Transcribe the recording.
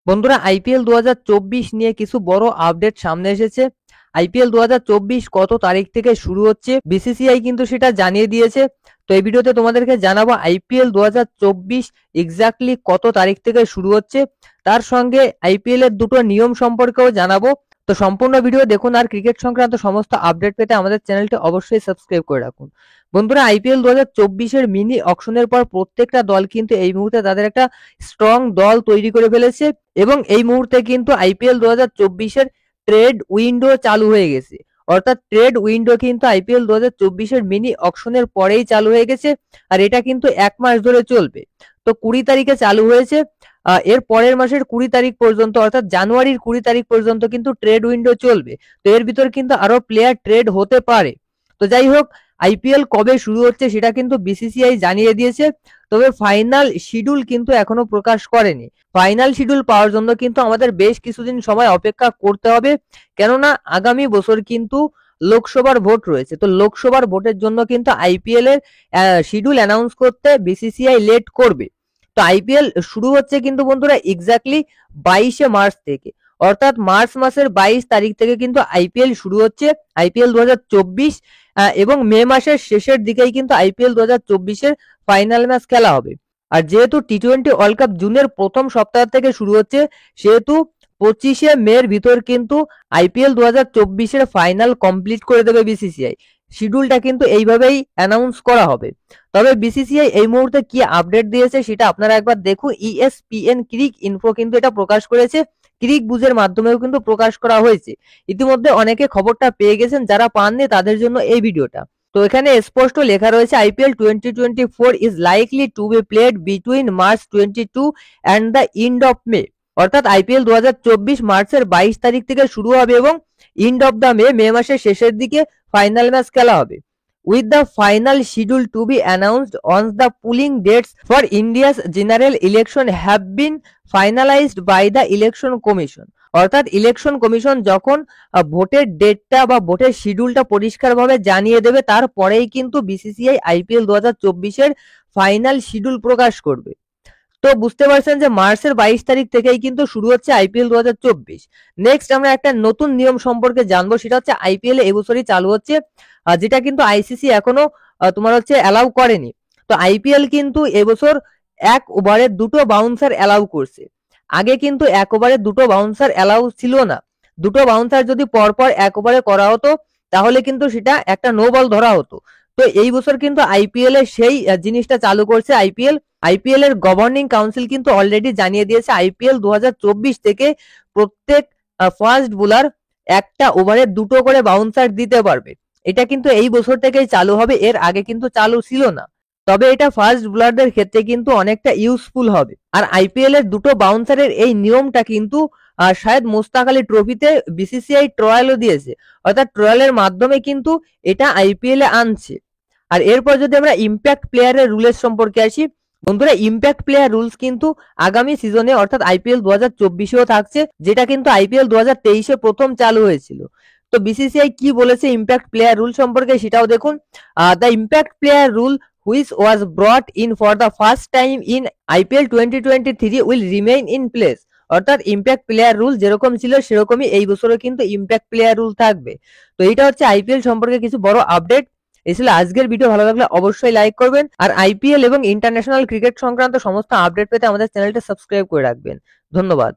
বন্ধুরা আইপিএল 2024 নিয়ে কিছু বড় আপডেট সামনে এসেছে। আইপিএল 2024 কত তারিখ থেকে শুরু হচ্ছে বিসিসিআই কিন্তু সেটা জানিয়ে দিয়েছে। তো এই ভিডিওতে তোমাদেরকে জানাবো আইপিএল 2024 এক্স্যাক্টলি কত তারিখ থেকে শুরু হচ্ছে, তার সঙ্গে আইপিএল এর দুটো নিয়ম সম্পর্কেও জানাবো। তো সম্পূর্ণ ভিডিও দেখুন আর ক্রিকেট সংক্রান্ত সমস্ত আপডেট পেতে আমাদের চ্যানেলটি অবশ্যই সাবস্ক্রাইব করে রাখুন। বন্ধুরা আইপিএল 2024 মিনি অকশনের পর প্রত্যেকটা দল কিন্তু এই মুহূর্তে তাদের একটা স্ট্রং দল তৈরি করে ফেলেছে এবং এই মুহূর্তে কিন্তু আইপিএল 2024 ট্রেড উইন্ডো চালু হয়ে গেছে। অর্থাৎ ট্রেড উইন্ডো কিন্তু আইপিএল 2024 মিনি অকশনের পরেই চালু হয়ে গেছে আর এটা কিন্তু 1 মাস ধরে চলবে। তো 20 তারিখে চালু হয়েছে, এর পরের মাসের 20 তারিখ পর্যন্ত অর্থাৎ জানুয়ারির 20 তারিখ পর্যন্ত কিন্তু ট্রেড উইন্ডো চলবে। তো এর ভিতর কিন্তু আরো প্লেয়ার ট্রেড হতে পারে। তো যাই হোক, আইপিএল কবে শুরু হচ্ছে সেটা কিন্তু বিসিসিআই জানিয়ে দিয়েছে, তবে ফাইনাল শিডিউল কিন্তু এখনো প্রকাশ করেনি। ফাইনাল শিডিউল পাওয়ার জন্য কিন্তু আমাদের বেশ কিছুদিন সময় অপেক্ষা করতে হবে, কেননা আগামী বছর কিন্তু লোকসভার ভোট রয়েছে। তো লোকসভার ভোটের জন্য কিন্তু আইপিএল এর শিডিউল অ্যানাউন্স করতে বিসিসিআই লেট করবে। তো আইপিএল শুরু হচ্ছে কিন্তু বন্ধুরা এক্স্যাক্টলি 22শে মার্চ থেকে, অর্থাৎ মার্চ মাসের 22 তারিখ থেকে কিন্তু আইপিএল শুরু হচ্ছে। আইপিএল 2024 এবং মে মাসের শেষের দিকেই কিন্তু আইপিএল 2024 ফাইনাল ম্যাচ খেলা হবে। আর যেহেতু টি-20 ওয়ার্ল্ড কাপ জুনের প্রথম সপ্তাহ থেকে শুরু হচ্ছে, সেহেতু 25শে মের ভিতর কিন্তু আইপিএল 2024 ফাইনাল কমপ্লিট করে দেবে বিসিসিআই। শিডিউলটা কিন্তু এইভাবেই অ্যানাউন্স করা হবে। তবে বিসিসিআই এই মুহূর্তে কি আপডেট দিয়েছে সেটা আপনারা একবার দেখুন। ইএসপিএন ক্রিক ইনফো কিন্তু এটা প্রকাশ করেছে, ক্রিক বুজের মাধ্যমেও কিন্তু প্রকাশ করা হয়েছে। ইতিমধ্যে অনেকে খবরটা পেয়ে গেছেন, যারা পাননি তাদের জন্য এই ভিডিওটা। তো এখানে স্পষ্ট লেখা রয়েছে IPL 2024 is likely to be played between March 22 and the end of May. অর্থাৎ আইপিএল 2024 মার্চের 22 তারিখ থেকে শুরু হবে এবং এন্ড অফ দ্য মে মাসের শেষের দিকে ফাইনাল ম্যাচ খেলা হবে। With the final schedule to be announced once the polling dates for India's general election have been finalized by the election commission। অর্থাৎ ইলেকশন কমিশন যখন ভোটের ডেটটা বা ভোটের শিডিউলটা পরিষ্কারভাবে জানিয়ে দেবে, তারপরেই কিন্তু বিসিসিআই আইপিএল 2024 ফাইনাল শিডিউল প্রকাশ করবে। তো বুঝতে পারছেন যে মার্চের 22 তারিখ থেকেই কিন্তু শুরু হচ্ছে আইপিএল 2024। নেক্সট আমরা একটা নতুন নিয়ম সম্পর্কে জানবো, সেটা হচ্ছে আইপিএল এবছরই চালু হচ্ছে, যেটা কিন্তু আইসিসি এখনো তোমার হচ্ছে অ্যালাউ করেনি। তো আইপিএল কিন্তু এবছর 1 ওভারে 2টো বাউন্সার অ্যালাউ করছে। আগে কিন্তু 1 ওভারে 2টো বাউন্সার অ্যালাউ ছিল না। 2টো বাউন্সার যদি পরপর 1 ওভারে করা হতো তাহলে কিন্তু সেটা একটা নো বল ধরা হতো। তো এই বছর কিন্তু আইপিএল এ সেই জিনিসটা চালু করছে। আইপিএল এর গভর্নিং কাউন্সিল কিন্তু অলরেডি জানিয়ে দিয়েছে আইপিএল 2024 থেকে প্রত্যেক ফাস্ট বোলার একটা ওভারে 2টো করে বাউন্সার দিতে পারবে। এটা কিন্তু এই বছর থেকেই চালু হবে, এর আগে কিন্তু চালু ছিল না। তবে এটা ফাস্ট বোলারদের ক্ষেত্রে কিন্তু অনেকটা ইউজফুল হবে। আর আইপিএল এর 2টো বাউন্সারের এই নিয়মটা কিন্তু শায়দ মুস্তাক আলী ট্রফিতে বিসিসিআই ট্রায়ালও দিয়েছে, অর্থাৎ ট্রায়ালের মাধ্যমে কিন্তু এটা আইপিএল এ আনছে। আর এরপর যদি আমরা ইম্প্যাক্ট প্লেয়ারের রুলের সম্পর্কে আসি, বন্ধুরা ইম্প্যাক্ট প্লেয়ার রুলস কিন্তু আগামী সিজনে অর্থাৎ আইপিএল 2024-এও থাকছে, যেটা কিন্তু আইপিএল 2023-এ প্রথম চালু হয়েছিল। তো বিসিসিআই কি বলেছে ইম্প্যাক্ট প্লেয়ার রুল সম্পর্কে সেটাও দেখুন। The impact player rule which was brought in for the first time in IPL 2023 will remain in place। অর্থাৎ ইম্প্যাক্ট প্লেয়ার রুল যেরকম ছিল সেরকমই এই বছরও কিন্তু ইম্প্যাক্ট প্লেয়ার রুল থাকবে। তো এটা হচ্ছে আইপিএল সম্পর্কে কিছু বড় আপডেট। এই ছিল আজকের ভিডিও, ভালো লাগলে অবশ্যই লাইক করবেন আর আইপিএল এবং ইন্টারন্যাশনাল ক্রিকেট সংক্রান্ত সমস্ত আপডেট পেতে আমাদের চ্যানেলটা সাবস্ক্রাইব করে রাখবেন। ধন্যবাদ।